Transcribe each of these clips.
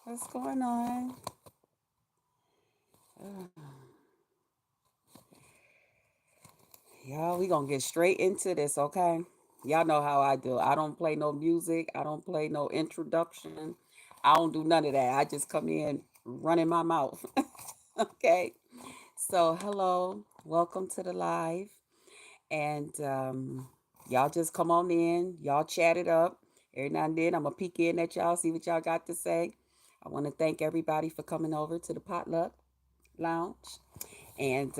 What's going on? Y'all, we gonna get straight into this, okay? Y'all know how I do. I don't play no music. I don't play no introduction. I don't do none of that. I just come in running my mouth. Okay. So, hello. Welcome to the live. And y'all just come on in. Y'all chat it up. Every now and then I'm gonna peek in at y'all, see what y'all got to say. I want to thank everybody for coming over to the potluck lounge and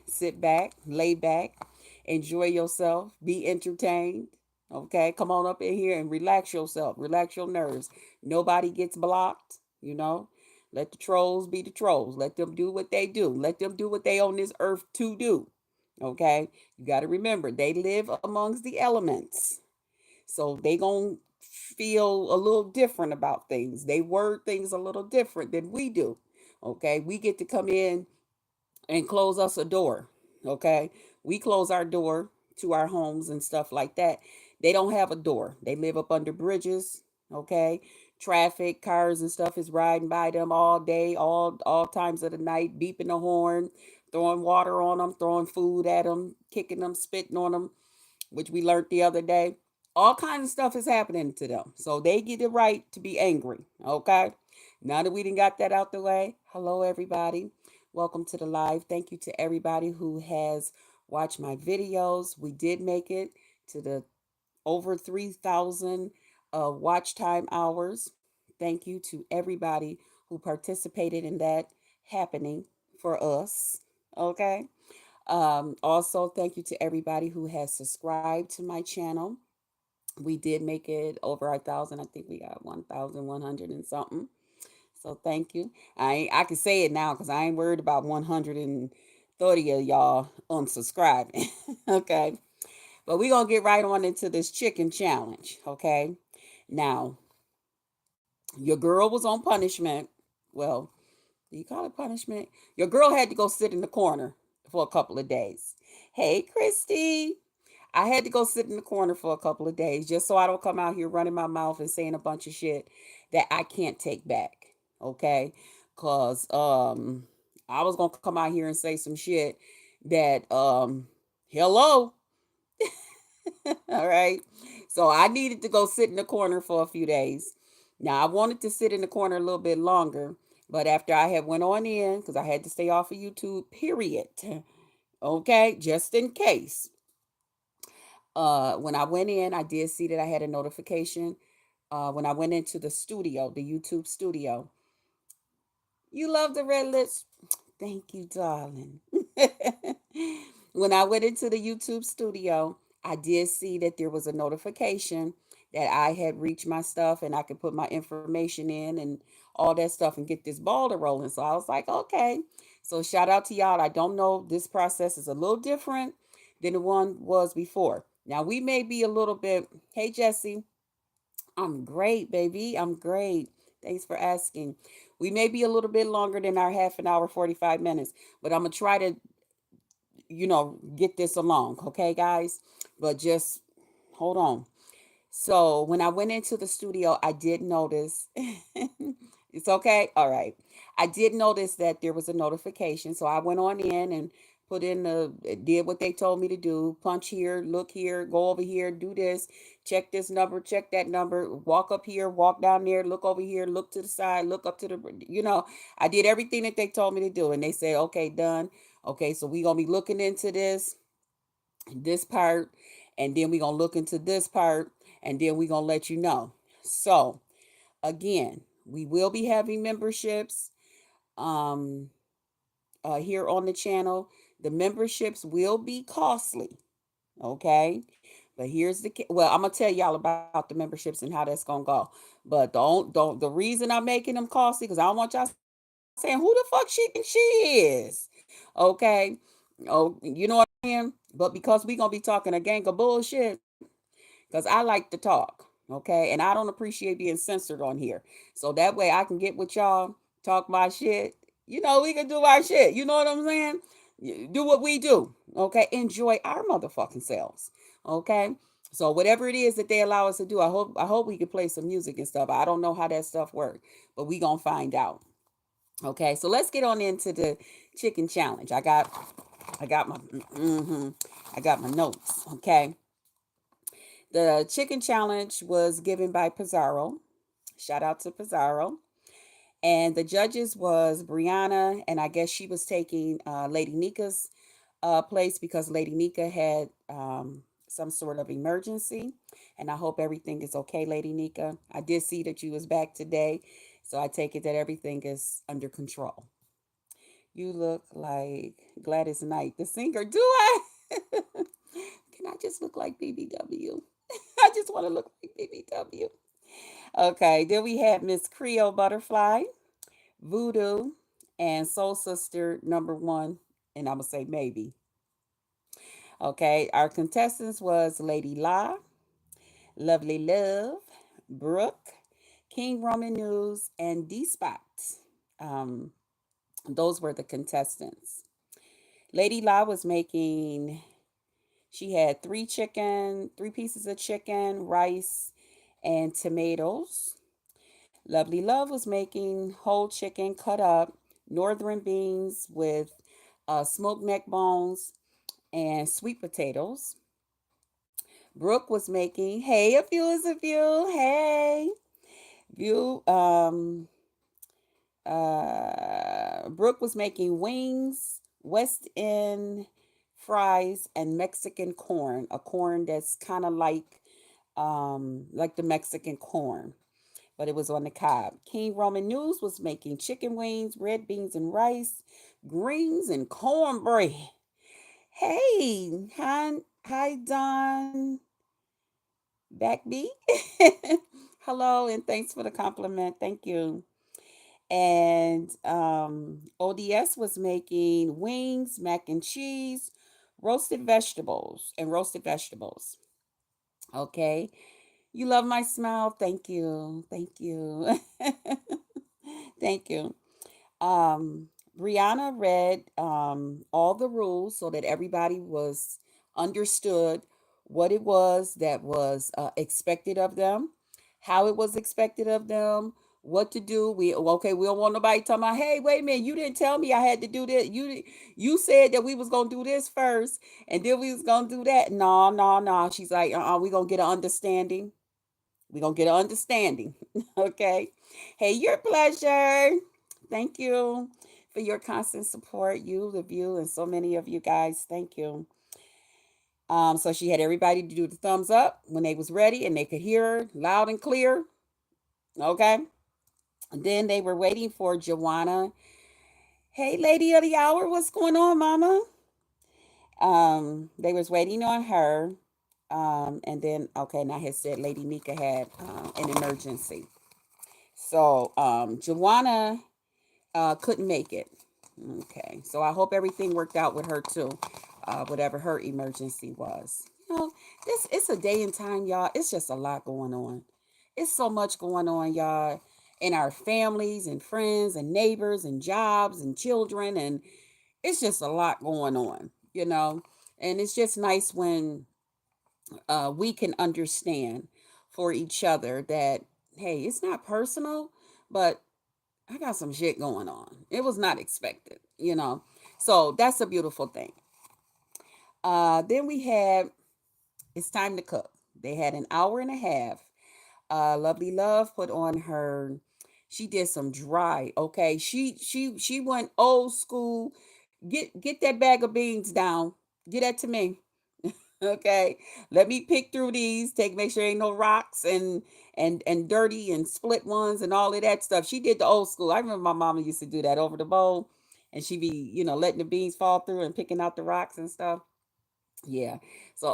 sit back, lay back, enjoy yourself, be entertained. Okay, come on up in here and relax yourself, relax your nerves. Nobody gets blocked, you know. Let the trolls be the trolls. Let them do what they do. Let them do what they on this earth to do. Okay, you got to remember they live amongst the elements, so they gonna feel a little different about things. They word things a little different than we do. Okay, we get to come in and close us a door. Okay. We close our door to our homes and stuff like that. They don't have a door. They live up under bridges. Okay. Traffic, cars and stuff is riding by them all day, all times of the night, beeping the horn, throwing water on them, throwing food at them, kicking them, spitting on them, which we learned the other day. All kinds of stuff is happening to them. So they get the right to be angry. Okay. Now that we done got that out the way, hello everybody. Welcome to the live. Thank you to everybody who has watched my videos. We did make it to the over 3,000 watch time hours. Thank you to everybody who participated in that happening for us. Okay. Also, thank you to everybody who has subscribed to my channel. We did make it over 1,000. I think we got 1,100 and something. So thank you. I can say it now because I ain't worried about 130 of y'all unsubscribing. Okay. But we gonna get right on into this chicken challenge. Okay. Now, your girl was on punishment. Well, do you call it punishment? Your girl had to go sit in the corner for a couple of days. Hey, Christy. I had to go sit in the corner for a couple of days just so I don't come out here running my mouth and saying a bunch of shit that I can't take back. Okay? Cause I was gonna come out here and say some shit that hello. All right. So I needed to go sit in the corner for a few days. Now I wanted to sit in the corner a little bit longer, but after I had went on in, because I had to stay off of YouTube, period. Okay, just in case. When I went in, I did see that I had a notification. When I went into the studio, the YouTube studio. You love the red lips. Thank you, darling. When I went into the YouTube studio, I did see that there was a notification that I had reached my stuff and I could put my information in and all that stuff and get this ball to rolling. So I was like, okay. So shout out to y'all. I don't know. This process is a little different than the one was before. Now we may be a little bit, hey Jesse, I'm great, baby. I'm great. Thanks for asking. We may be a little bit longer than our half an hour, 45 minutes, but I'm going to try to, get this along. Okay, guys? But just hold on. So when I went into the studio, I did notice it's okay. All right. I did notice that there was a notification. So I went on in and put in did what they told me to do. Punch here, look here, go over here, do this, check this number, check that number, walk up here, walk down there, look over here, look to the side, look up to I did everything that they told me to do. And they said, okay, done. Okay, so we gonna be looking into this part, and then we gonna look into this part, and then we gonna let you know. So again, we will be having memberships um here on the channel. The memberships will be costly, okay? But here's well, I'm gonna tell y'all about the memberships and how that's gonna go. But don't the reason I'm making them costly because I don't want y'all saying who the fuck she thinks she is, okay? Oh, you know what I'm saying? But because we gonna be talking a gang of bullshit, because I like to talk, okay? And I don't appreciate being censored on here. So that way I can get with y'all, talk my shit. We can do our shit. You know what I'm saying? Do what we do, okay? Enjoy our motherfucking selves, okay? So whatever it is that they allow us to do, I hope we can play some music and stuff. I don't know how that stuff works, but we gonna find out. Okay, so let's get on into the chicken challenge. I got my I got my notes. Okay, the chicken challenge was given by Pizarro. Shout out to Pizarro. And the judges was Brianna, and I guess she was taking Lady Nika's place because Lady Nika had some sort of emergency. And I hope everything is okay, Lady Nika. I did see that you was back today, so I take it that everything is under control. You look like Gladys Knight, the singer. Do I? Can I just look like BBW? I just want to look like BBW. Okay, then we had Miss Creole Butterfly, Voodoo, and Soul Sister number one. And I'm going to say maybe. Okay, our contestants was Lady La, Lovely Love, Brooke, King Roman News, and D Spot. Um, those were the contestants. Lady La was making, she had three pieces of chicken, rice, and tomatoes. Lovely Love was making whole chicken cut up, northern beans with smoked neck bones, and sweet potatoes. Brooke was making, hey, a few is a few, hey, view. Brooke was making wings, West End fries, and Mexican corn, a corn that's kind of like the Mexican corn, but it was on the cob. King Roman News was making chicken wings, red beans and rice, greens and cornbread. Hey, hi, Don Backbeat. Hello, and thanks for the compliment. Thank you. And ODS was making wings, mac and cheese, roasted vegetables. Okay. You love my smile. Thank you. Thank you. Thank you. Um, Brianna read all the rules so that everybody was understood what it was that was expected of them, how it was expected of them, what to do. We okay. We don't want nobody talking about, hey, wait a minute, you didn't tell me I had to do this. You said that we was gonna do this first, and then we was gonna do that. No, no, no. She's like, we gonna get an understanding. We gonna get an understanding. Okay. Hey, your pleasure. Thank you for your constant support. You, the view, and so many of you guys. Thank you. So she had everybody to do the thumbs up when they was ready and they could hear her loud and clear. Okay. And then they were waiting for Joanna. Hey, lady of the hour, what's going on, mama? They was waiting on her. And then okay, now I had said Lady Nika had an emergency. So Joanna couldn't make it. Okay, so I hope everything worked out with her too, whatever her emergency was. This it's a day and time, y'all. It's just a lot going on. It's so much going on, y'all, in our families and friends and neighbors and jobs and children, and it's just a lot going on, And it's just nice when we can understand for each other that hey, it's not personal, but I got some shit going on. It was not expected. So that's a beautiful thing. Then we had it's time to cook. They had an hour and a half. Lovely Love put on her. She did some dry. Okay, she went old school. Get that bag of beans down. Get that to me. Okay, let me pick through these. Make sure ain't no rocks and dirty and split ones and all of that stuff. She did the old school. I remember my mama used to do that over the bowl, and she be letting the beans fall through and picking out the rocks and stuff. Yeah. So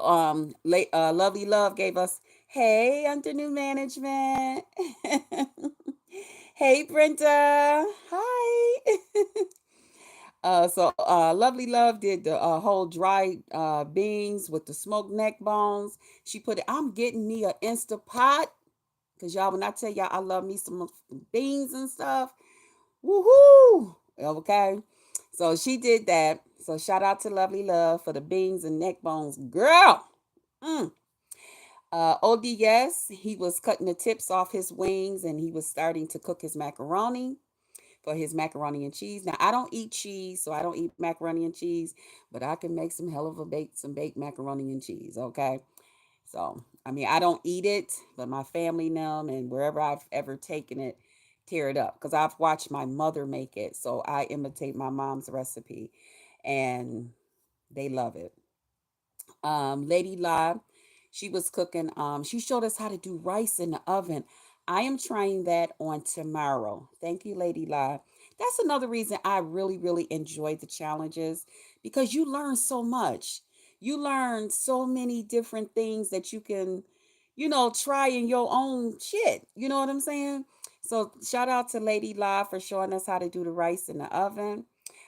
Lovely Love gave us hey under new management. Hey Brenda. Hi. Lovely Love did the whole dry beans with the smoked neck bones. She put it. I'm getting me a Instapot because y'all, when I tell y'all I love me some beans and stuff, woohoo! Okay, so she did that. So shout out to Lovely Love for the beans and neck bones, girl. Mm. ODS, he was cutting the tips off his wings and he was starting to cook his macaroni for his macaroni and cheese. Now I don't eat cheese, so I don't eat macaroni and cheese, but I can make some hell of a baked macaroni and cheese. Okay, so I mean I don't eat it, but my family them and wherever I've ever taken it, tear it up because I've watched my mother make it, so I imitate my mom's recipe, and they love it. Lady Live, she was cooking. She showed us how to do rice in the oven. I am trying that on tomorrow. Thank you, Lady Live. That's another reason I really, really enjoy the challenges because you learn so much. You learn so many different things that you can, try in your own shit. You know what I'm saying? So shout out to Lady Live for showing us how to do the rice in the oven.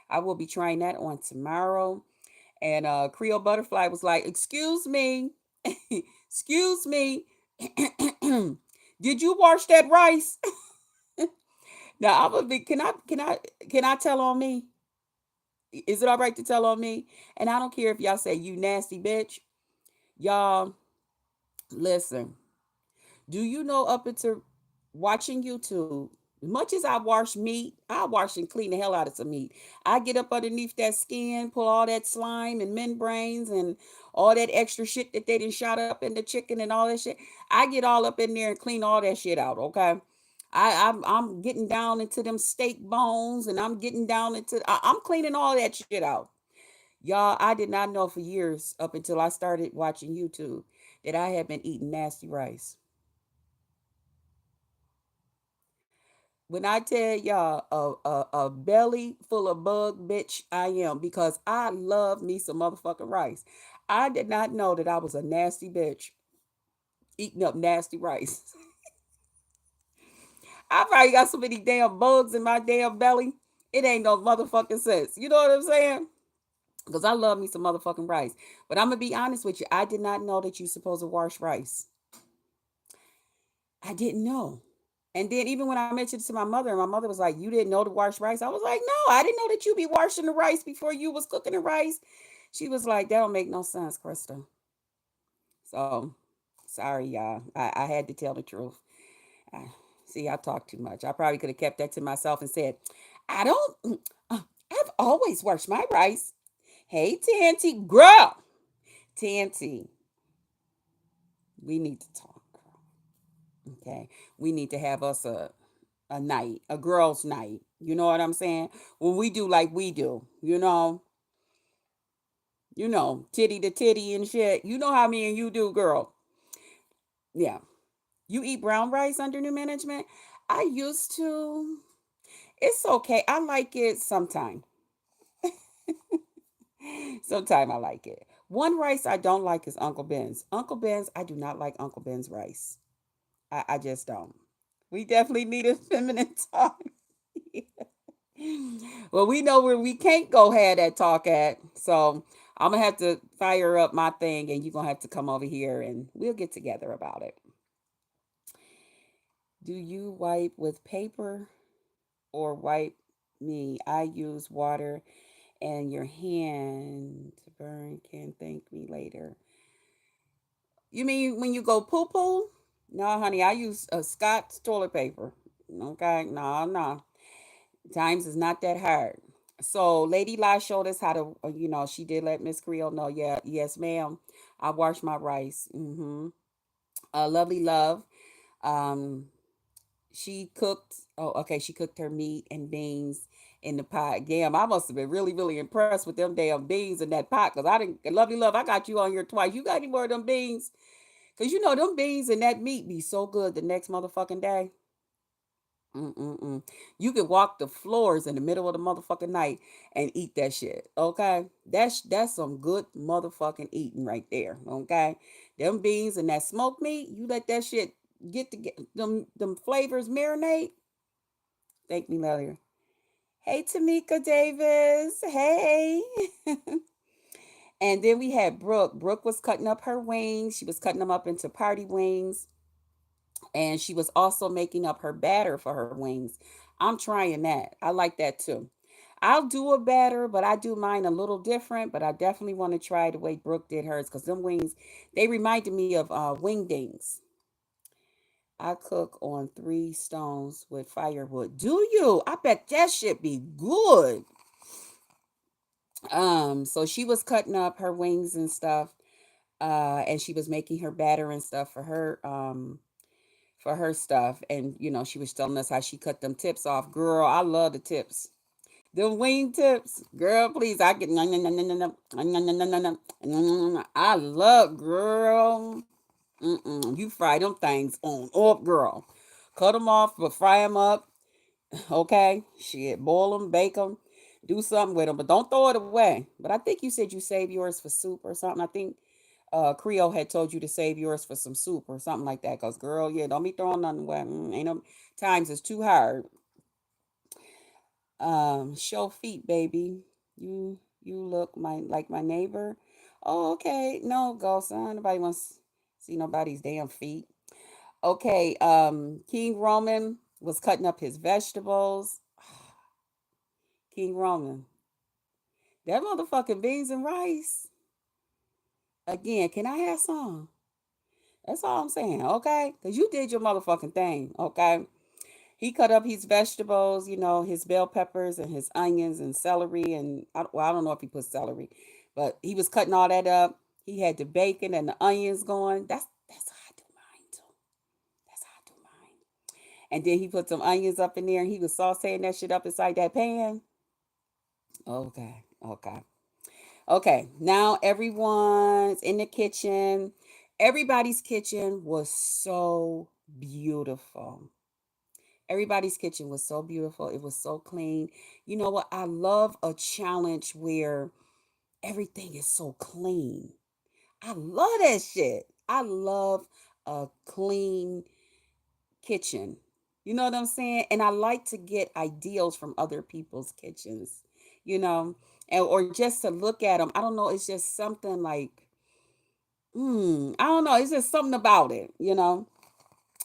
I will be trying that on tomorrow. And Creole Butterfly was like, "Excuse me, excuse me, did you wash that rice?" Now I'm gonna be. Can I tell on me? Is it all right to tell on me? And I don't care if y'all say you nasty bitch. Y'all listen. Do you know up into watching YouTube? Much as I wash meat, I wash and clean the hell out of some meat. I get up underneath that skin, pull all that slime and membranes and all that extra shit that they didn't shot up in the chicken and all that shit. I get all up in there and clean all that shit out. Okay. I'm getting down into them steak bones and I'm getting down into I'm cleaning all that shit out. Y'all, I did not know for years up until I started watching YouTube that I had been eating nasty rice. When I tell y'all a belly full of bug bitch I am because I love me some motherfucking rice. I did not know that I was a nasty bitch eating up nasty rice. I probably got so many damn bugs in my damn belly. It ain't no motherfucking sense. You know what I'm saying? Because I love me some motherfucking rice. But I'm gonna be honest with you. I did not know that you supposed to wash rice. I didn't know. And then even when I mentioned it to my mother, and my mother was like, "You didn't know to wash rice?" I was like, "No, I didn't know that you be washing the rice before you was cooking the rice." She was like, "That don't make no sense, Krista." So sorry, y'all. I had to tell the truth. I, see, I talk too much. I probably could have kept that to myself and said, "I don't. I've always washed my rice." Hey, Tanty, girl, Tanty, we need to talk. Okay, we need to have us a night, a girls' night. You know what I'm saying? When we do like we do, titty to titty and shit. You know how me and you do, girl. Yeah. You eat brown rice under new management? I used to. It's okay. I like it sometime. Sometime I like it. One rice I don't like is Uncle Ben's. Uncle Ben's, I do not like Uncle Ben's rice. I just don't. We definitely need a feminine time. Well, we know where we can't go have that talk at. So I'm gonna have to fire up my thing, and you're gonna have to come over here, and we'll get together about it. Do you wipe with paper or wipe me? I use water, and your hand to burn can thank me later. You mean when you go poo poo? No, honey, I use a Scott's toilet paper. Okay, no, no. Times is not that hard. So Lady Lie showed us how to, she did let Miss Creole know. Yeah, yes, ma'am. I wash my rice. Lovely Love. Um, she cooked. Oh, okay. She cooked her meat and beans in the pot. Damn, I must have been really, really impressed with them damn beans in that pot. Cause I didn't. Lovely Love, I got you on here twice. You got any more of them beans? Cause you know them beans and that meat be so good the next motherfucking day. Mm-mm-mm. You can walk the floors in the middle of the motherfucking night and eat that shit. Okay, that's some good motherfucking eating right there. Okay, them beans and that smoked meat. You let that shit get them flavors marinate. Thank me later. Hey, Tamika Davis. Hey. And then we had Brooke. Brooke was cutting up her wings. She was cutting them up into party wings. And she was also making up her batter for her wings. I'm trying that. I like that too. I'll do a batter, but I do mine a little different. But I definitely want to try the way Brooke did hers because them wings, they reminded me of wingdings. I cook on 3 stones with firewood. Do you? I bet that should be good. So she was cutting up her wings and stuff, and she was making her batter and stuff for her stuff. And she was telling us how she cut them tips off. Girl, I love the tips. The wing tips, girl, please. I get I love girl. You fry them things on up, girl. Cut them off, but fry them up. Okay, shit, boil them, bake them, do something with them, but don't throw it away. But I think you said you save yours for soup or something. I think Creole had told you to save yours for some soup or something like that. Cause girl, yeah, don't be throwing nothing away. Ain't no times it's too hard. Show feet, baby. You look like my neighbor. Oh, okay. No, go son. Nobody wants to see nobody's damn feet. Okay. King Roman was cutting up his vegetables. King Roman, that motherfucking beans and rice. Again, can I have some? That's all I'm saying. Okay, cause you did your motherfucking thing. Okay. He cut up his vegetables, his bell peppers and his onions and celery, and I don't know if he put celery, but he was cutting all that up. He had the bacon and the onions going. That's how I do mine too. That's how I do mine. And then he put some onions up in there, and he was sauteing that shit up inside that pan. Okay, okay, okay. Now everyone's in the kitchen. Everybody's kitchen was so beautiful. Everybody's kitchen was so beautiful. It was so clean. You know what? I love a challenge where everything is so clean. I love that shit. I love a clean kitchen. You know what I'm saying? And I like to get ideals from other people's kitchens, you know, or just to look at them. I don't know. It's just something like, I don't know. It's just something about it.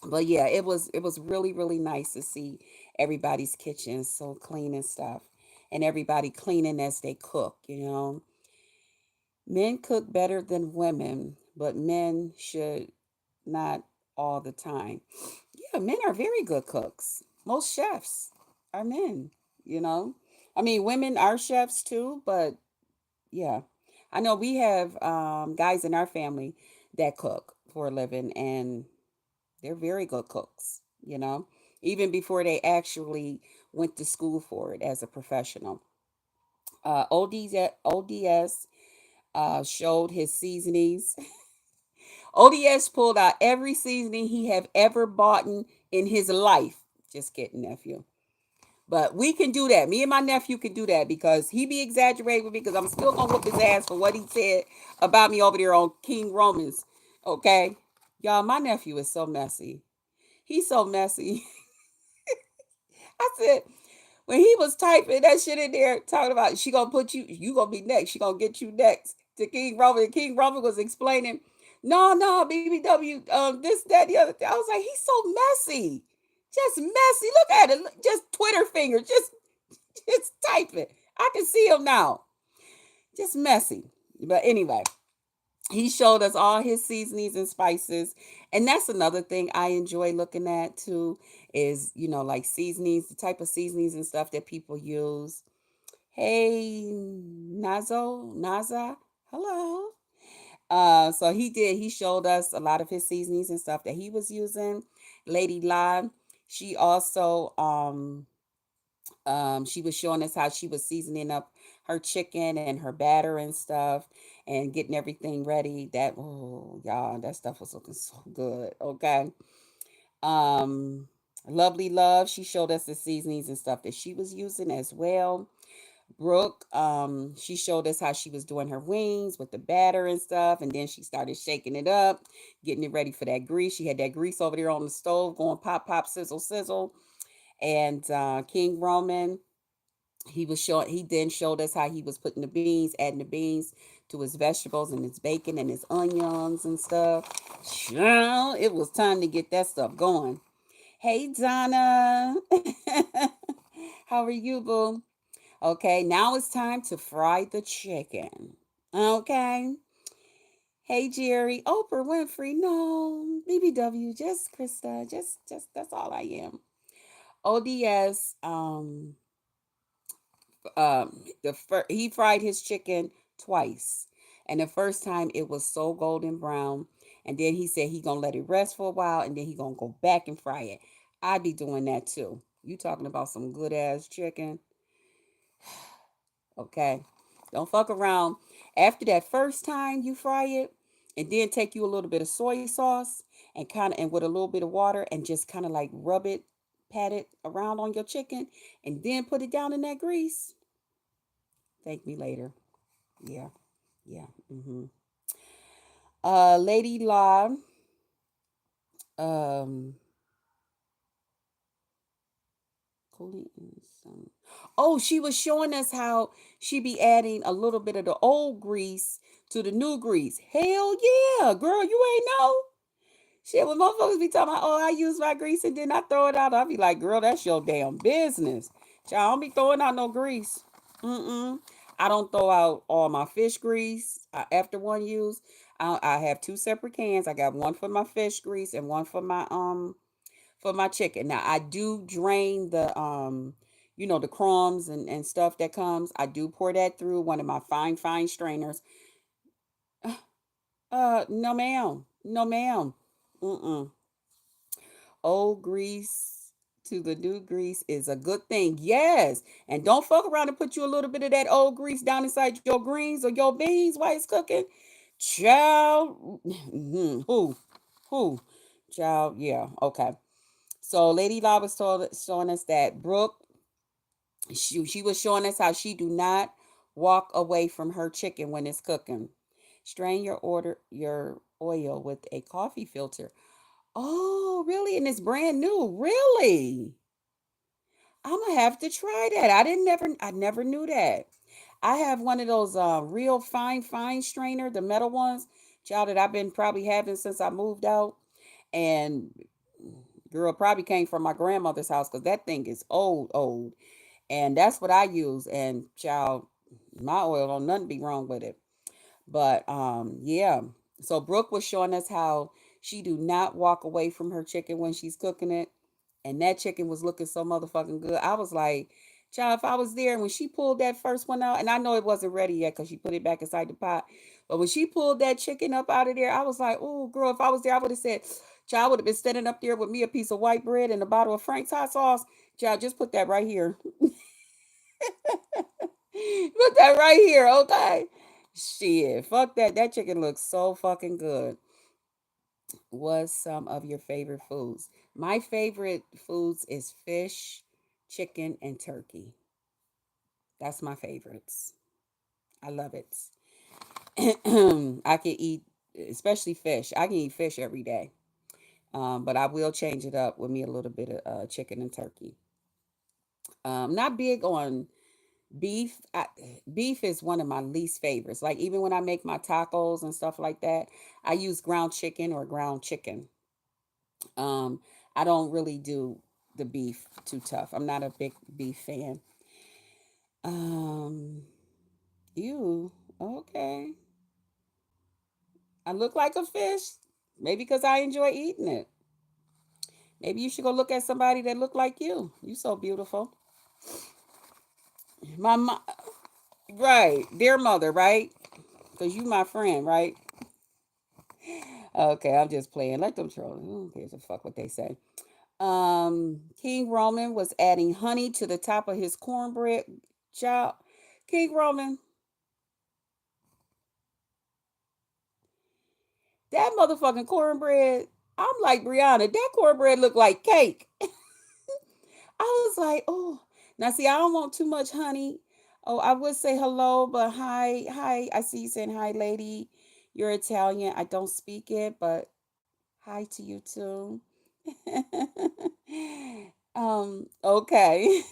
But yeah, it was really really nice to see everybody's kitchen so clean and stuff, and everybody cleaning as they cook. Men cook better than women, but men should not all the time. Yeah, men are very good cooks. Most chefs are men. you know I mean, women are chefs too, but yeah, I know we have guys in our family that cook for a living, and they're very good cooks. Even before they actually went to school for it as a professional. ODS showed his seasonings. ODS pulled out every seasoning he have ever bought in his life. Just kidding, nephew. But we can do that. Me and my nephew can do that because he be exaggerating with me because I'm still gonna whoop his ass for what he said about me over there on King Romans. Okay, y'all, my nephew is so messy. He's so messy. I said, when he was typing that shit in there, talking about she gonna put you gonna be next. She gonna get you next to King Roman. And King Roman was explaining, no, BBW, this, that, the other thing. I was like, he's so messy, just messy. Look at it, just Twitter finger, just type it. I can see him now, just messy. But anyway, he showed us all his seasonings and spices, and that's another thing I enjoy looking at too, is like seasonings, the type of seasonings and stuff that people use. Hey, Naza, hello. So he showed us a lot of his seasonings and stuff that he was using. Lady Live, she also she was showing us how she was seasoning up her chicken and her batter and stuff, and getting everything ready. That, oh y'all, that stuff was looking so good. Okay. Um, Lovely Love, she showed us the seasonings and stuff that she was using as well. Brooke, she showed us how she was doing her wings with the batter and stuff, and then she started shaking it up, getting it ready for that grease. She had that grease over there on the stove going pop, pop, sizzle, sizzle. And King Roman, he then showed us how he was putting the beans, adding the beans to his vegetables and his bacon and his onions and stuff. Child, it was time to get that stuff going. Hey Donna. How are you, boo? Okay, now it's time to fry the chicken. Okay. Hey Jerry, Oprah Winfrey, no, BBW, just Krista, just that's all I am. ODS, he fried his chicken twice, and the first time it was so golden brown, and then he said he gonna let it rest for a while, and then he gonna go back and fry it. I'd be doing that too. You talking about some good ass chicken? Okay. Don't fuck around. After that first time you fry it, and then take you a little bit of soy sauce and with a little bit of water and just kind of like rub it, pat it around on your chicken, and then put it down in that grease. Thank me later. Yeah. Yeah. Lady La, um, cooling in some. Oh, she was showing us how she be adding a little bit of the old grease to the new grease. Hell yeah, girl, you ain't know. Shit, when motherfuckers be talking about, oh, I use my grease and then I throw it out, I be like, girl, that's your damn business. Child, I don't be throwing out no grease. Mm-mm. I don't throw out all my fish grease after one use. I have two separate cans. I got one for my fish grease and one for my chicken. Now I do drain the the crumbs and stuff that comes. I do pour that through one of my fine strainers. No ma'am. No ma'am. Mm-mm. Old grease to the new grease is a good thing. Yes. And don't fuck around and put you a little bit of that old grease down inside your greens or your beans while it's cooking. Child. Who? Who? Child. Yeah. Okay. So Lady Law was showing us that Brooke, she was showing us how she do not walk away from her chicken when it's cooking. Strain your oil with a coffee filter. Oh, really? And it's brand new. Really? I'm gonna have to try that. I never knew that. I have one of those real fine strainer, the metal ones, child, that I've been probably having since I moved out. And girl, probably came from my grandmother's house because that thing is old. And that's what I use. And child, my oil don't nothing be wrong with it. But yeah. So Brooke was showing us how she do not walk away from her chicken when she's cooking it. And that chicken was looking so motherfucking good. I was like, child, if I was there and when she pulled that first one out, and I know it wasn't ready yet because she put it back inside the pot. But when she pulled that chicken up out of there, I was like, oh girl, if I was there, I would have said, child, I would have been standing up there with me a piece of white bread and a bottle of Frank's hot sauce. Child, just put that right here. Put that right here, okay? Shit, fuck that. That chicken looks so fucking good. What's some of your favorite foods? My favorite foods is fish, chicken, and turkey. That's my favorites. I love it. I can eat, especially fish. I can eat fish every day. But I will change it up with me a little bit of chicken and turkey. Not big on beef. Beef is one of my least favorites. Like even when I make my tacos and stuff like that, I use ground chicken or ground chicken. Um, I don't really do the beef too tough. I'm not a big beef fan. Um, ew. Okay. I look like a fish. Maybe because I enjoy eating it. Maybe you should go look at somebody that look like you. You so beautiful. My mom, right, dear mother, right? Because you my friend, right? Okay, I'm just playing. Let them troll. Who cares a fuck what they say? King Roman was adding honey to the top of his cornbread. Child, King Roman, that motherfucking cornbread. I'm like Brianna. That cornbread looked like cake. I was like, oh, now see, I don't want too much honey. Oh, I would say hello, but hi. I see you saying hi, lady. You're Italian. I don't speak it, but hi to you too. Okay.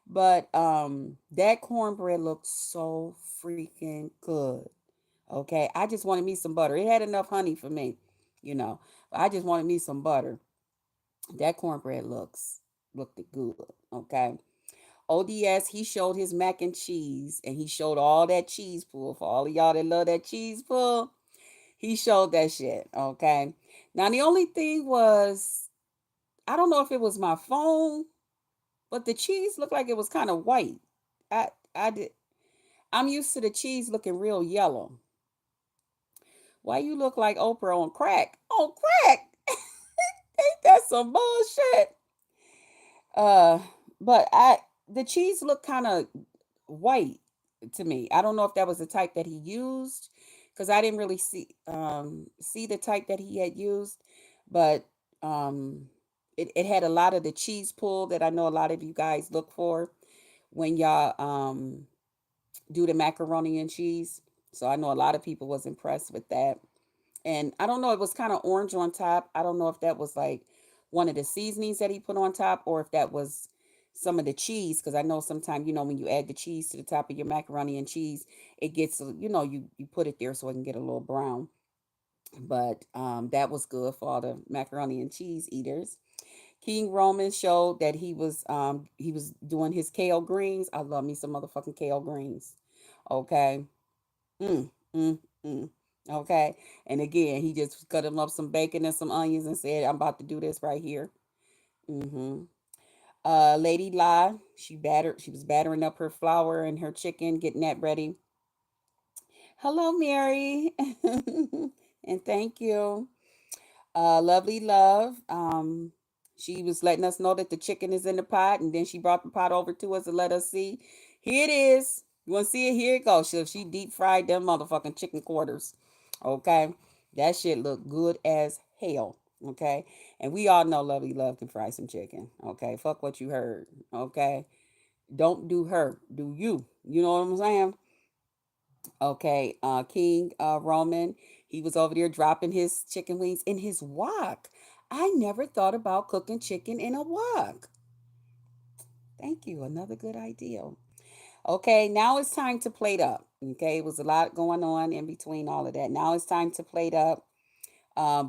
But that cornbread looked so freaking good. Okay. I just wanted me some butter. It had enough honey for me, you know. But I just wanted me some butter. That cornbread looked good. Okay. ODS, he showed his mac and cheese, and he showed all that cheese pull. For all of y'all that love that cheese pull, he showed that shit. Okay. Now the only thing was, I don't know if it was my phone, but the cheese looked like it was kind of white. I did. I'm used to the cheese looking real yellow. Why you look like Oprah on crack? On crack? Ain't that some bullshit? Uh, but the cheese looked kind of white to me. I don't know if that was the type that he used, because I didn't really see the type that he had used, but um it had a lot of the cheese pull that I know a lot of you guys look for when y'all do the macaroni and cheese. So I know a lot of people was impressed with that. And I don't know, it was kind of orange on top. I don't know if that was like one of the seasonings that he put on top, or if that was some of the cheese, because I know sometimes, when you add the cheese to the top of your macaroni and cheese, it gets, you put it there so it can get a little brown. But that was good for all the macaroni and cheese eaters. King Roman showed that he was doing his kale greens. I love me some motherfucking kale greens. Okay. Mm, mm, mm. Okay. And again, he just cut him up some bacon and some onions and said, I'm about to do this right here. Mm-hmm. Lady La, she was battering up her flour and her chicken, getting that ready. Hello, Mary. And thank you. Lovely Love. She was letting us know that the chicken is in the pot, and then she brought the pot over to us to let us see. Here it is. You want to see it? Here it goes. She deep fried them motherfucking chicken quarters. Okay, that shit look good as hell. Okay, and we all know Lovely Love can fry some chicken. Okay, fuck what you heard. Okay, don't do her, do you? You know what I'm saying? Okay, King Roman, he was over there dropping his chicken wings in his wok. I never thought about cooking chicken in a wok. Thank you. Another good idea. Okay, now it's time to plate up. Okay, it was a lot going on in between all of that. Now it's time to plate up.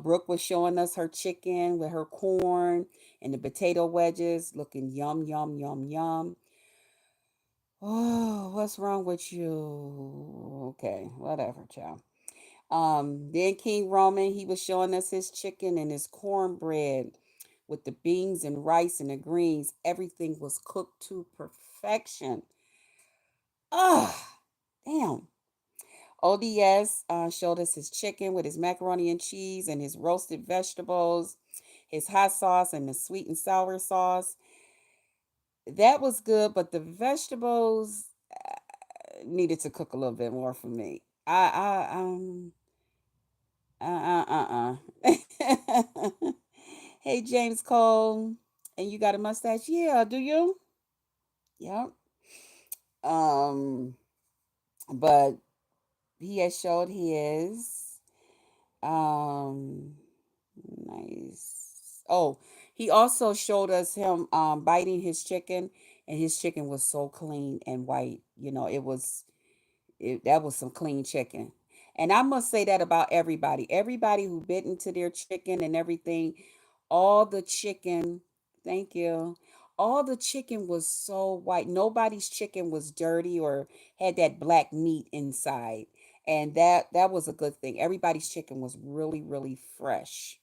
Brooke was showing us her chicken with her corn and the potato wedges, looking yum, yum, yum, yum. Oh, what's wrong with you? Okay, whatever, child. Then King Roman, he was showing us his chicken and his cornbread with the beans and rice and the greens. Everything was cooked to perfection. Ah, damn. ODS showed us his chicken with his macaroni and cheese and his roasted vegetables, his hot sauce and the sweet and sour sauce. That was good, but the vegetables needed to cook a little bit more for me. Uh. Hey, James Cole. And you got a mustache? Yeah, do you? Yep. Um, but he has showed his. Um, nice. Oh, he also showed us him biting his chicken, and his chicken was so clean and white. That was some clean chicken. And I must say that about everybody. Everybody who bit into their chicken and everything, all the chicken, thank you. All the chicken was so white. Nobody's chicken was dirty or had that black meat inside. And that was a good thing. Everybody's chicken was really, really fresh.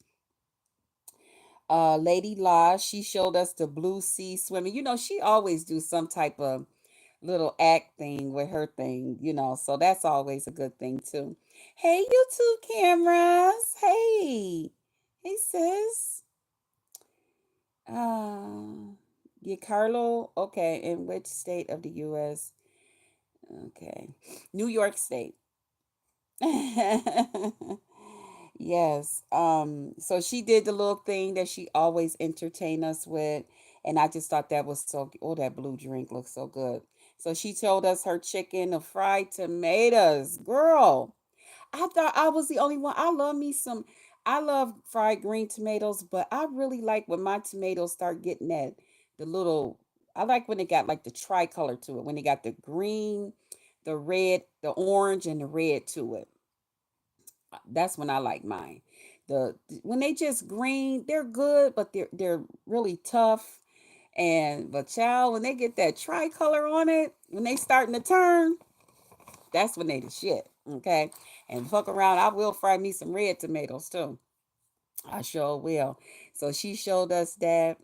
Lady La, she showed us the blue sea swimming. She always do some type of little act thing with her thing, so that's always a good thing too. Hey, YouTube cameras. Hey. Hey, sis. Uh, yeah, Carlo. Okay, in which state of the U.S.? Okay, New York State. Yes. So she did the little thing that she always entertain us with, and I just thought that was so. Oh, that blue drink looks so good. So she told us her chicken, the fried tomatoes. Girl, I thought I was the only one. I love me some. I love fried green tomatoes, but I really like when my tomatoes start getting the little. I like when it got like the tricolor to it. When it got the green, the red, the orange, and the red to it. That's when I like mine. When they just green, they're good, but they're really tough. And but child, when they get that tricolor on it, when they starting to turn, that's when they the shit. Okay. And fuck around, I will fry me some red tomatoes too. I sure will. So she showed us that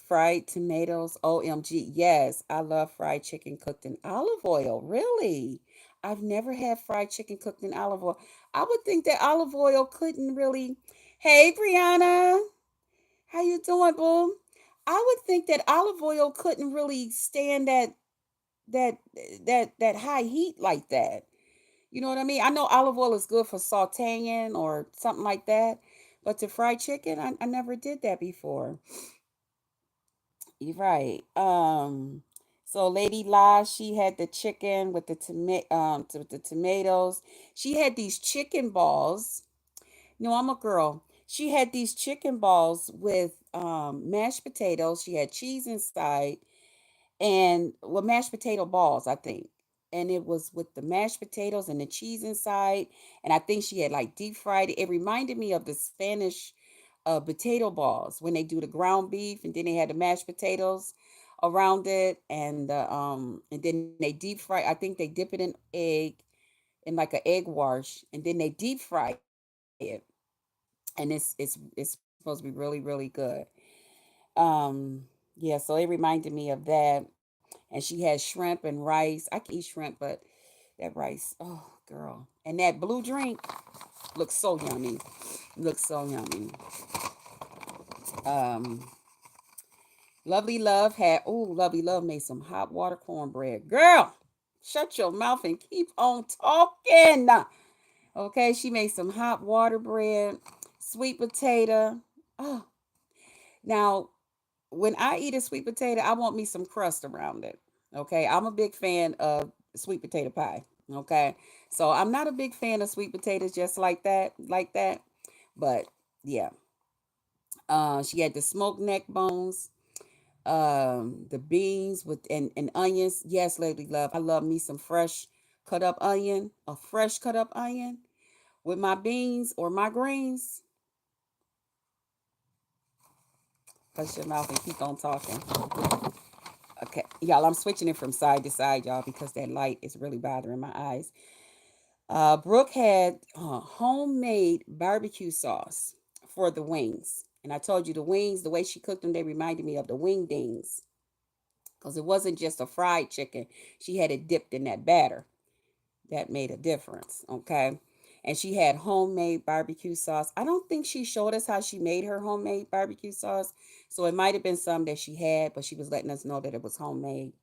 fried tomatoes. OMG. Yes, I love fried chicken cooked in olive oil. Really? I've never had fried chicken cooked in olive oil. I would think that olive oil couldn't really. Hey, Brianna. How you doing, boo? I would think that olive oil couldn't really stand that that high heat like that. You know what I mean? I know olive oil is good for sautéing or something like that, but to fry chicken, I never did that before. You're right. So Lady La, she had the chicken with the with the tomatoes. She had these chicken balls. No, I'm a girl. She had these chicken balls with mashed potatoes. She had cheese inside and well, mashed potato balls, I think. And it was with the mashed potatoes and the cheese inside. And I think she had like deep fried it. It reminded me of the Spanish potato balls when they do the ground beef and then they had the mashed potatoes around it and then they deep fry. I think they dip it in egg in like an egg wash and then they deep fry it and it's supposed to be really really good. Um yeah, so it reminded me of that. And she had shrimp and rice. I can eat shrimp, but that rice, oh girl. And that blue drink looks so yummy. Looks so yummy. Um, Lovely Love had, oh, Lovely Love made some hot water cornbread. Girl, shut your mouth and keep on talking. Okay, she made some hot water bread, sweet potato. Oh, now when I eat a sweet potato, I want me some crust around it. Okay, I'm a big fan of sweet potato pie. Okay, so I'm not a big fan of sweet potatoes just like that. But yeah, she had the smoked neck bones, the beans with and onions. Yes, Lady Love, I love me some fresh cut up onion, a fresh cut up onion with my beans or my greens. Hush your mouth and keep on talking. Okay, y'all, I'm switching it from side to side, y'all, because that light is really bothering my eyes. Brooke had homemade barbecue sauce for the wings. And I told you the wings, the way she cooked them, they reminded me of the wing dings. Because it wasn't just a fried chicken. She had it dipped in that batter. That made a difference. Okay. And she had homemade barbecue sauce. I don't think she showed us how she made her homemade barbecue sauce. So it might have been some that she had, but she was letting us know that it was homemade.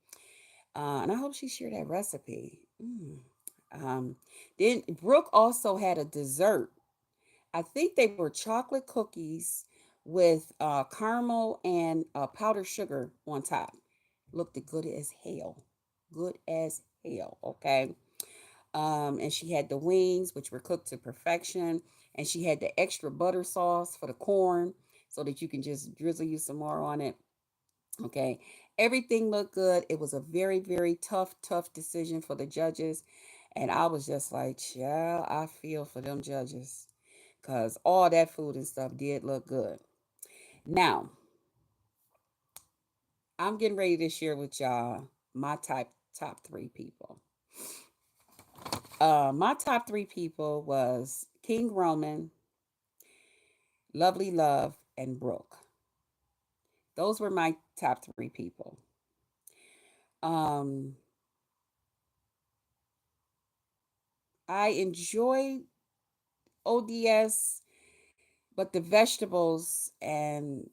And I hope she shared that recipe. Um, then Brooke also had a dessert. I think they were chocolate cookies with caramel and powdered sugar on top. Looked good as hell. Good as hell. Okay. And she had the wings, which were cooked to perfection. And she had the extra butter sauce for the corn so that you can just drizzle you some more on it. Okay. Everything looked good. It was a very, very tough decision for the judges. And I was just like, child, I feel for them judges. Because all that food and stuff did look good. Now, I'm getting ready to share with y'all my top three people. My top three people was King Roman, Lovely Love, and Brooke. Those were my top three people. Um, I enjoyed ODS, but the vegetables and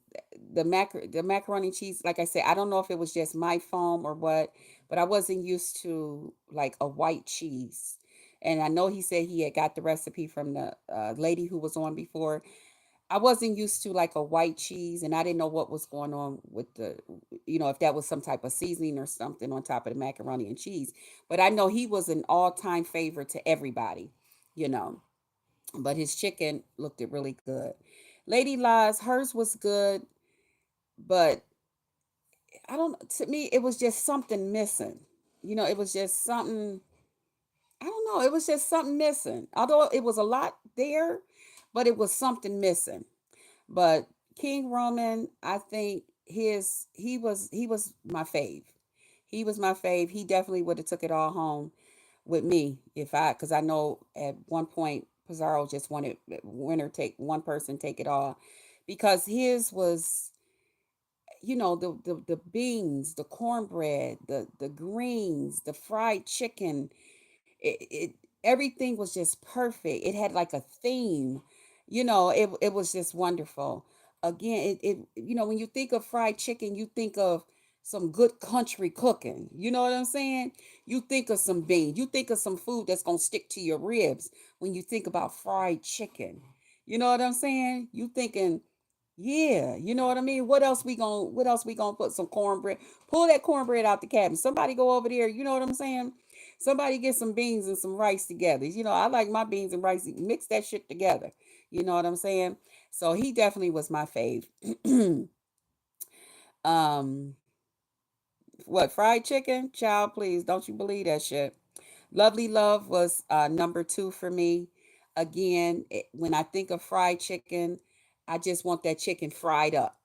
the macaroni and cheese, like I said, I don't know if it was just my foam or what, but I wasn't used to like a white cheese. And I know he said he had got the recipe from the lady who was on before. I wasn't used to like a white cheese, and I didn't know what was going on with if that was some type of seasoning or something on top of the macaroni and cheese. But I know he was an all-time favorite to everybody, you know. But his chicken looked it really good. Lady Lies, hers was good, but I don't. To me, it was just something missing. It was just something. I don't know. It was just something missing. Although it was a lot there, but it was something missing. But King Roman, I think he was my fave. He was my fave. He definitely would have took it all home with me if I, because I know at one point Pizarro just wanted winner take one person take it all, because his was, the beans, the cornbread, the greens, the fried chicken. It everything was just perfect. It had like a theme. It was just wonderful. Again, when you think of fried chicken, you think of some good country cooking. You know what I'm saying? You think of some beans. You think of some food that's gonna stick to your ribs when you think about fried chicken. You know what I'm saying? You thinking, yeah, you know what I mean? What else we gonna put? Some cornbread. Pull that cornbread out the cabinet. Somebody go over there, you know what I'm saying? Somebody get some beans and some rice together. I like my beans and rice. Mix that shit together. You know what I'm saying? So he definitely was my fave. um, what, fried chicken? Child, please, don't you believe that shit. Lovely Love was number two for me. Again, when I think of fried chicken, I just want that chicken fried up.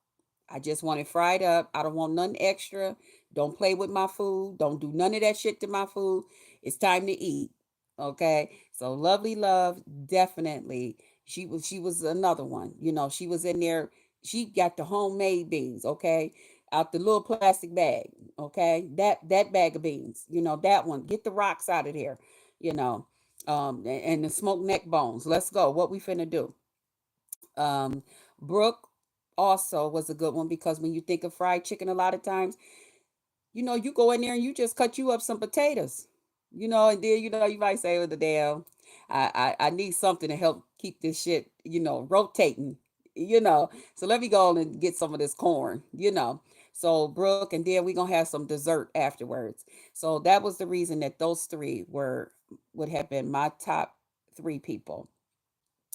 I just want it fried up. I don't want nothing extra. Don't play with my food. Don't do none of that shit to my food. It's time to eat. Okay? So Lovely Love, definitely. She was another one. She was in there. She got the homemade beans, okay? Out the little plastic bag, okay? That bag of beans. That one. Get the rocks out of there, you know. And the smoked neck bones. Let's go. What we finna do? Um, Brooke also was a good one, because when you think of fried chicken, a lot of times, you go in there and you just cut you up some potatoes, and then, you might say, oh, the damn, I need something to help keep this shit, rotating, so let me go on and get some of this corn. So Brooke, and then we gonna have some dessert afterwards. So that was the reason that those three would have been my top three people.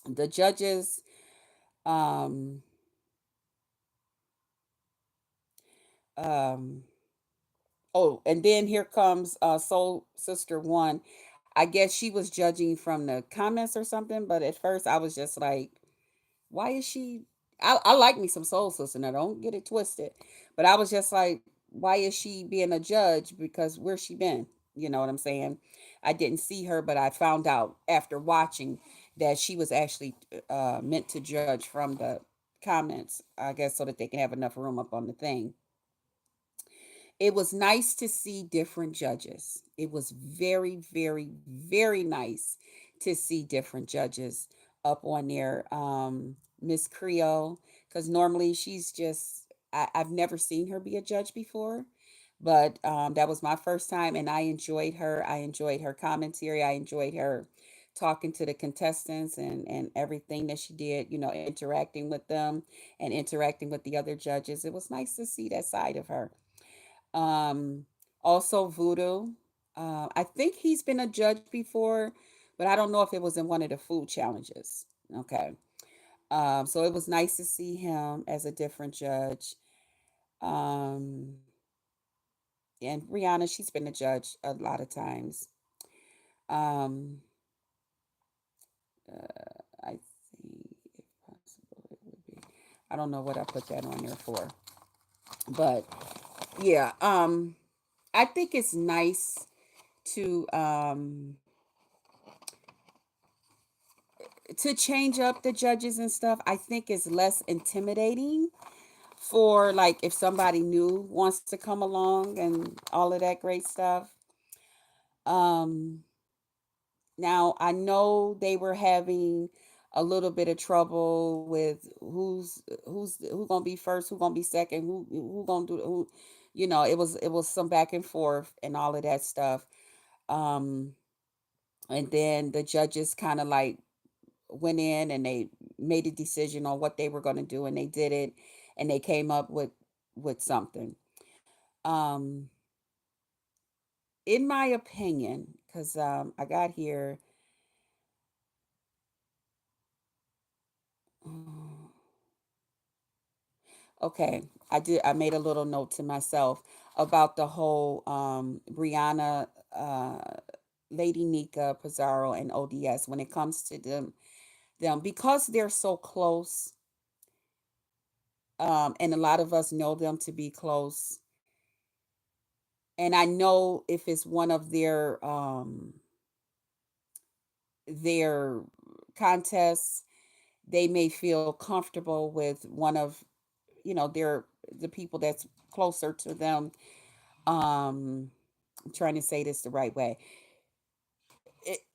The judges, um, um, oh, and then here comes Soul Sister One. I guess she was judging from the comments or something, but at first I was just like, why is she? I like me some Soul Sister. Now don't get it twisted, but I was just like, why is she being a judge? Because where's she been? You know what I'm saying? I didn't see her, but I found out after watching that she was actually meant to judge from the comments. I guess so that they can have enough room up on the thing. It was nice to see different judges. It was very, very, very nice to see different judges up on there. Miss Creole, because normally she's just, I've never seen her be a judge before, but that was my first time, and I enjoyed her. I enjoyed her commentary. I enjoyed her talking to the contestants and everything that she did, interacting with them and interacting with the other judges. It was nice to see that side of her. Um, Also Voodoo. I think he's been a judge before, but I don't know if it was in one of the food challenges. Okay. So it was nice to see him as a different judge. Um, and Rihanna, she's been a judge a lot of times. Um, I see if possible it would be. I don't know what I put that on there for, but yeah. I think it's nice to change up the judges and stuff. I think it's less intimidating for, like, if somebody new wants to come along and all of that great stuff. um Now I know they were having a little bit of trouble with who gonna be first, who gonna be second, who gonna do who. It was some back and forth and all of that stuff. um and then the judges kind of like went in and they made a decision on what they were going to do, and they did it, and they came up with something. um in my opinion, because I got here. Okay, I made a little note to myself about the whole Brianna, Lady Nika, Pizarro, and ODS. When it comes to them, because they're so close, And a lot of us know them to be close. And I know if it's one of their contests, they may feel comfortable with one of, their the people that's closer to them. I'm trying to say this the right way.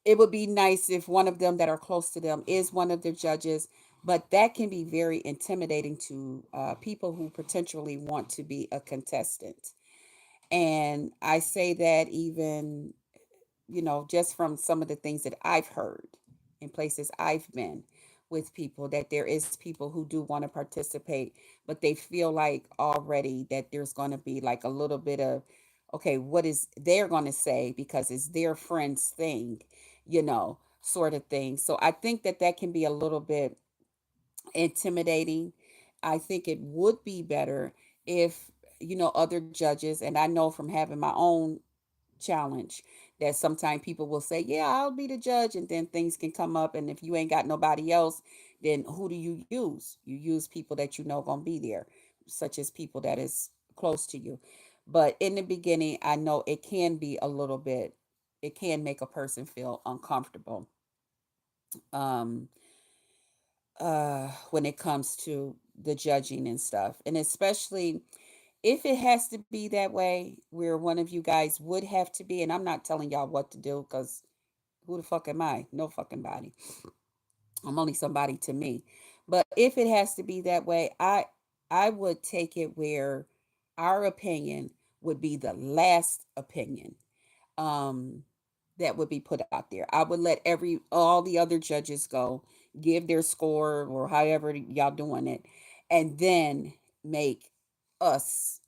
It would be nice if one of them that are close to them is one of their judges, but that can be very intimidating to people who potentially want to be a contestant. And I say that even, just from some of the things that I've heard in places I've been with people, that there is people who do want to participate, but they feel like already that there's going to be like a little bit of, okay, what is they're going to say because it's their friend's thing, sort of thing. So I think that that can be a little bit intimidating. I think it would be better if, other judges, and I know from having my own challenge that sometimes people will say, yeah, I'll be the judge, and then things can come up, and if you ain't got nobody else, then who do you use? You use people that you know gonna be there, such as people that is close to you. But in the beginning, I know it can be a little bit, it can make a person feel uncomfortable, um when it comes to the judging and stuff, and especially if it has to be that way where one of you guys would have to be, and I'm not telling y'all what to do because who the fuck am I? No fucking body. I'm only somebody to me. But if it has to be that way, I would take it where our opinion would be the last opinion, um that would be put out there. I would let every all the other judges go, give their score or however y'all doing it, and then make us,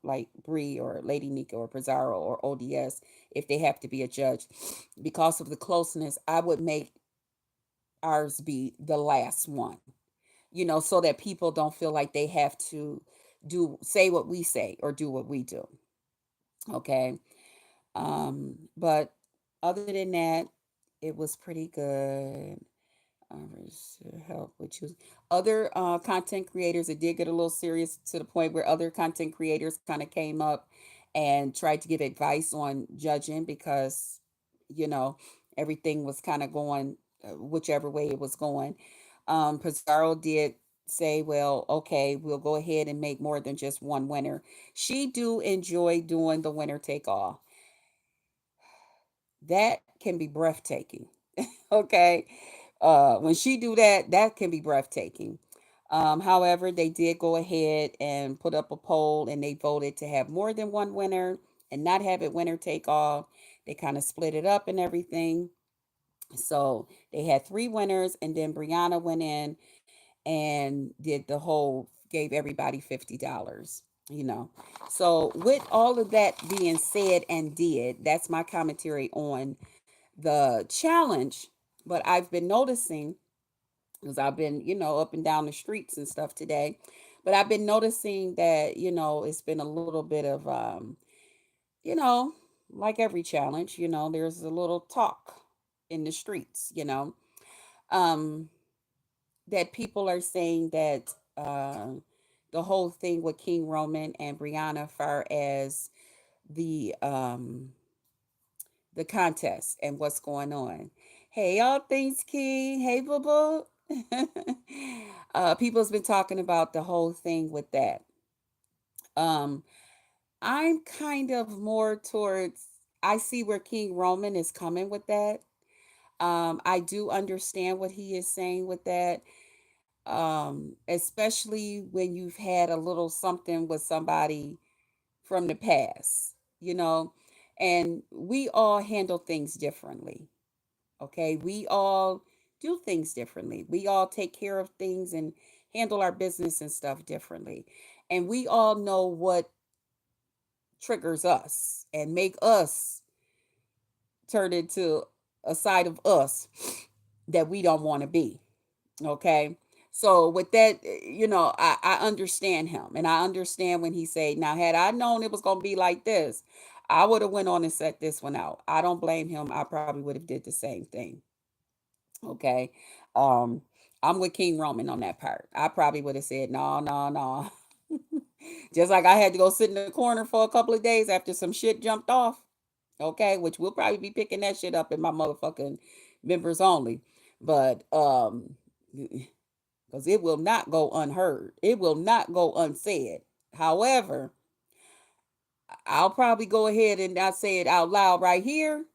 like Bree or Lady Nika or Pizarro or ODS, if they have to be a judge. Because of the closeness, I would make ours be the last one, so that people don't feel like they have to say what we say or do what we do. Okay. But other than that, it was pretty good. To help with choose other content creators. It did get a little serious to the point where other content creators kind of came up and tried to give advice on judging because, you know, everything was kind of going whichever way it was going. Pizarro did say, well, okay, we'll go ahead and make more than just one winner. She do enjoy doing the winner take all. That can be breathtaking. Okay. When she do that, that can be breathtaking. However, they did go ahead and put up a poll and they voted to have more than one winner and not have it winner take all. They kind of split it up and everything. So they had three winners, and then Brianna went in and did the whole, gave everybody $50, you know. So, with all of that being said and did, that's my commentary on the challenge. But I've been noticing, because I've been, up and down the streets and stuff today, but I've been noticing that, it's been a little bit of, you know, like every challenge, there's a little talk in the streets, um, that people are saying that the whole thing with King Roman and Brianna, far as the um, the contest and what's going on. Hey, all things King. Hey, boo boo. People's been talking about the whole thing with that. Um, I'm kind of more towards. I see where King Roman is coming with that. I do understand what he is saying with that. Especially when you've had a little something with somebody from the past, and we all handle things differently. Okay. We all do things differently. We all take care of things and handle our business and stuff differently. And we all know what triggers us and make us turn into a side of us that we don't want to be. Okay. So with that, I understand him, and I understand when he said, now had I known it was gonna be like this, I would have went on and set this one out. I don't blame him. I probably would have did the same thing. Okay. Um, I'm with King Roman on that part. I probably would have said no, no, no. Just like I had to go sit in the corner for a couple of days after some shit jumped off. Okay, which we'll probably be picking that shit up in my motherfucking members only. But because it will not go unheard. It will not go unsaid. However, I'll probably go ahead and not say it out loud right here.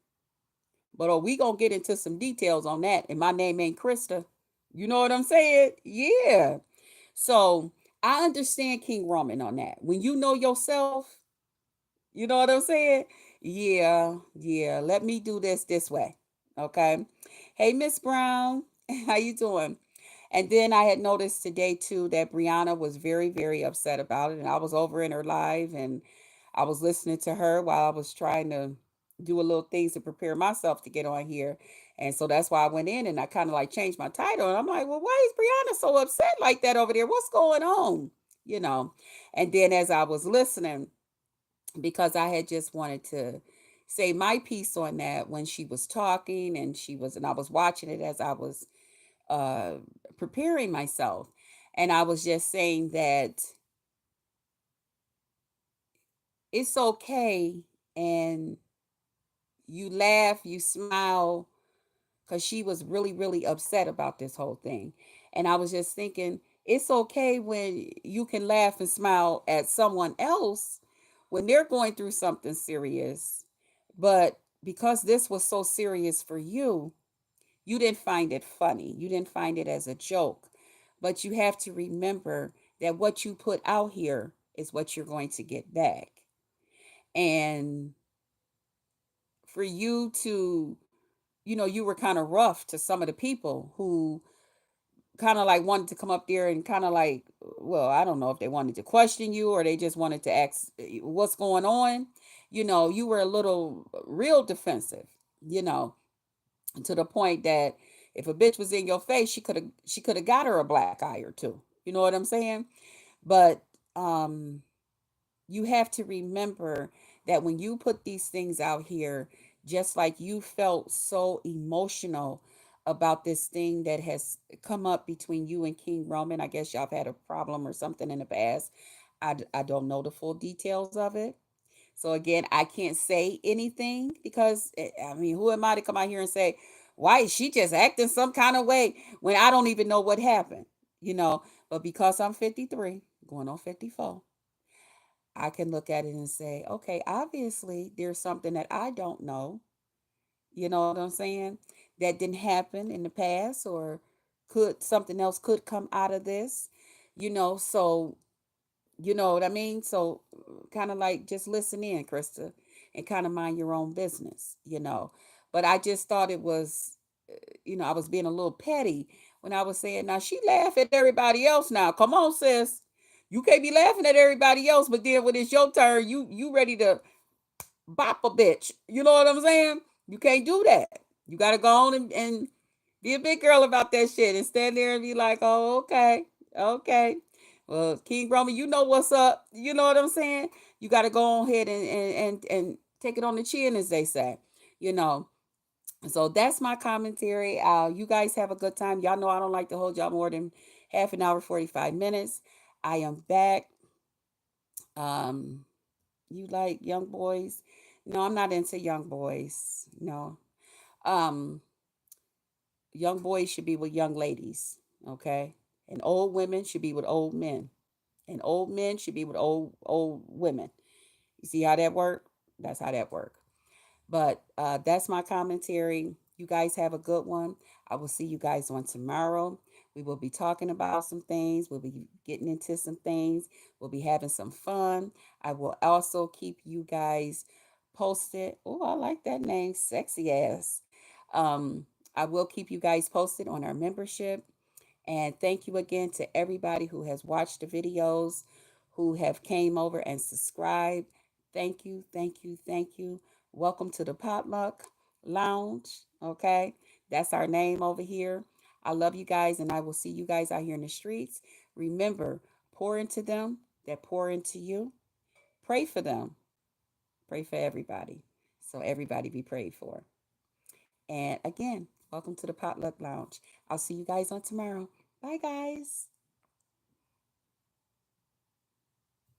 But we gonna get into some details on that. And my name ain't Krista. You know what I'm saying? Yeah. So I understand King Roman on that. When you know yourself, you know what I'm saying? Yeah, yeah. Let me do this way. Okay. Hey, Miss Brown, how you doing? And then I had noticed today too that Brianna was very, very upset about it. And I was over in her live and I was listening to her while I was trying to do a little things to prepare myself to get on here. And so that's why I went in and I kind of like changed my title. And I'm like, well, why is Brianna so upset like that over there? What's going on? You know. And then as I was listening, because I had just wanted to say my piece on that when she was talking and I was watching it as I was uh, preparing myself. And I was just saying that it's okay and you laugh, you smile, because she was really, really upset about this whole thing. And I was just thinking, it's okay when you can laugh and smile at someone else when they're going through something serious. But because this was so serious for you, you didn't find it funny. You didn't find it as a joke. But you have to remember that what you put out here is what you're going to get back. And for you to, you were kind of rough to some of the people who kind of like wanted to come up there and kind of like, well, I don't know if they wanted to question you or they just wanted to ask what's going on. You were a little real defensive, you know, to the point that if a bitch was in your face, she could have got her a black eye or two. You know what I'm saying? But um you have to remember that when you put these things out here, just like you felt so emotional about this thing that has come up between you and King Roman. I guess y'all have had a problem or something in the past. I don't know the full details of it. So again, I can't say anything because I mean, who am I to come out here and say, why is she just acting some kind of way when I don't even know what happened? You know, but because I'm 53, going on 54, I can look at it and say, okay, obviously there's something that I don't know. You know what I'm saying? That didn't happen in the past, or could something else could come out of this, so you know what I mean? So kind of like just listen in, Krista, and kind of mind your own business. But I just thought it was, I was being a little petty when I was saying, now she laugh at everybody else now. Come on, sis. You can't be laughing at everybody else, but then when it's your turn, you ready to bop a bitch. You know what I'm saying? You can't do that. You gotta go on and be a big girl about that shit and stand there and be like, oh, okay, okay. Well, King Roman, you know what's up. You know what I'm saying? You gotta go on ahead and take it on the chin, as they say. You know. So that's my commentary. You guys have a good time. Y'all know I don't like to hold y'all more than half an hour, 45 minutes. I am back. Um, you like young boys? No, I'm not into young boys. No. Um, young boys should be with young ladies, okay? And old women should be with old men. And old men should be with old women. You see how that work? That's how that work. But that's my commentary. You guys have a good one. I will see you guys on tomorrow. We will be talking about some things. We'll be getting into some things. We'll be having some fun. I will also keep you guys posted. Oh, I like that name, sexy ass. Um, I will keep you guys posted on our membership. And thank you again to everybody who has watched the videos, who have came over and subscribed. Thank you, thank you, thank you. Welcome to the Potluck Lounge. Okay, that's our name over here. I love you guys, and I will see you guys out here in the streets. Remember, pour into them that pour into you. Pray for them. Pray for everybody. So everybody be prayed for. And again, welcome to the Potluck Lounge. I'll see you guys on tomorrow. Bye, guys.